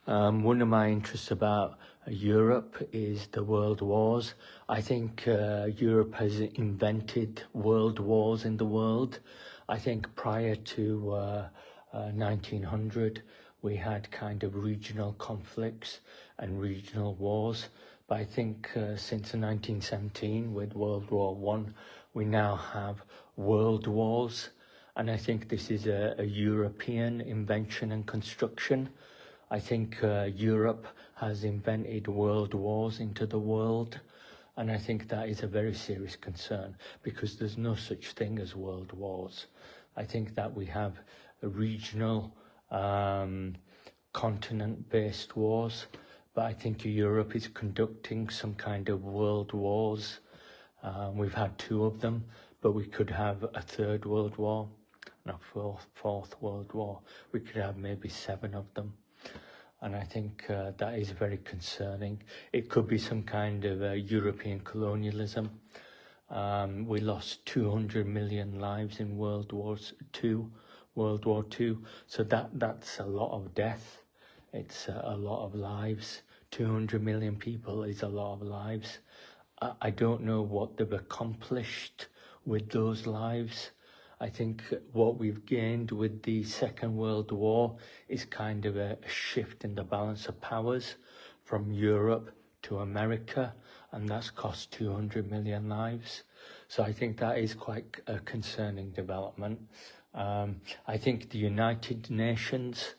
One of my interests about Europe is the world wars. I think Europe has invented world wars in the world. I think prior to 1900, we had kind of regional conflicts and regional wars. But I think since 1917, with World War I, we now have world wars. And I think this is a European invention and construction. I think Europe has invented world wars into the world, and I think that is a very serious concern because there's no such thing as world wars. I think that we have a regional continent-based wars, but I think Europe is conducting some kind of world wars. We've had 2 of them, but we could have a 3rd world war, and a 4th world war. We could have maybe 7 of them. And I think that is very concerning. It could be some kind of European colonialism. We lost 200 million lives in World War II. So that's a lot of death. It's a lot of lives. 200 million people is a lot of lives. I don't know what they've accomplished with those lives. I think what we've gained with the Second World War is kind of a shift in the balance of powers from Europe to America, and that's cost 200 million lives. So I think that is quite a concerning development. I think the United Nations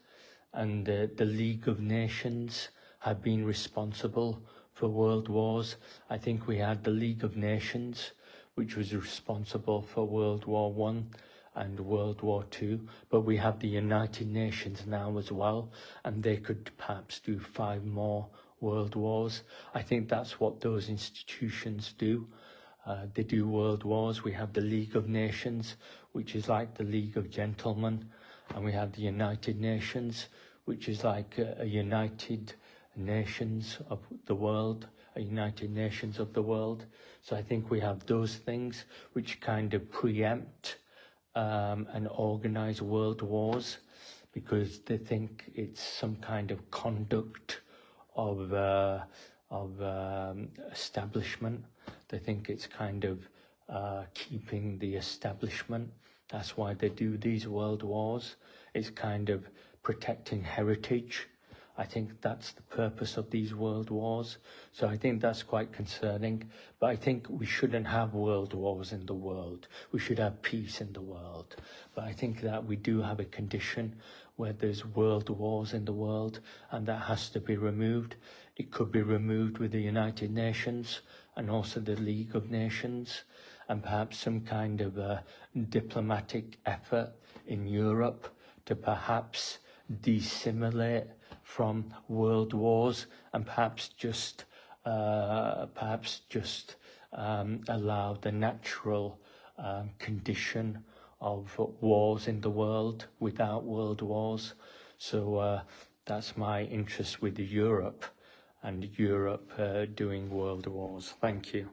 and the League of Nations have been responsible for world wars. I think we had the League of Nations, which was responsible for World War I and World War II, but we have the United Nations now as well, and they could perhaps do 5 more world wars. I think that's what those institutions do. They do world wars. We have the League of Nations, which is like the League of Gentlemen, and we have the United Nations, which is like a United Nations of the world, a United Nations of the world. So I think we have those things which kind of preempt and organize world wars because they think it's some kind of conduct of establishment. They think it's kind of keeping the establishment. That's why they do these world wars. It's kind of protecting heritage. I think that's the purpose of these world wars. So I think that's quite concerning. But I think we shouldn't have world wars in the world. We should have peace in the world. But I think that we do have a condition where there's world wars in the world, and that has to be removed. It could be removed with the United Nations and also the League of Nations, and perhaps some kind of a diplomatic effort in Europe to perhaps dissimulate from world wars and perhaps just allow the natural condition of wars in the world without world wars. So that's my interest with Europe and Europe doing world wars. Thank you.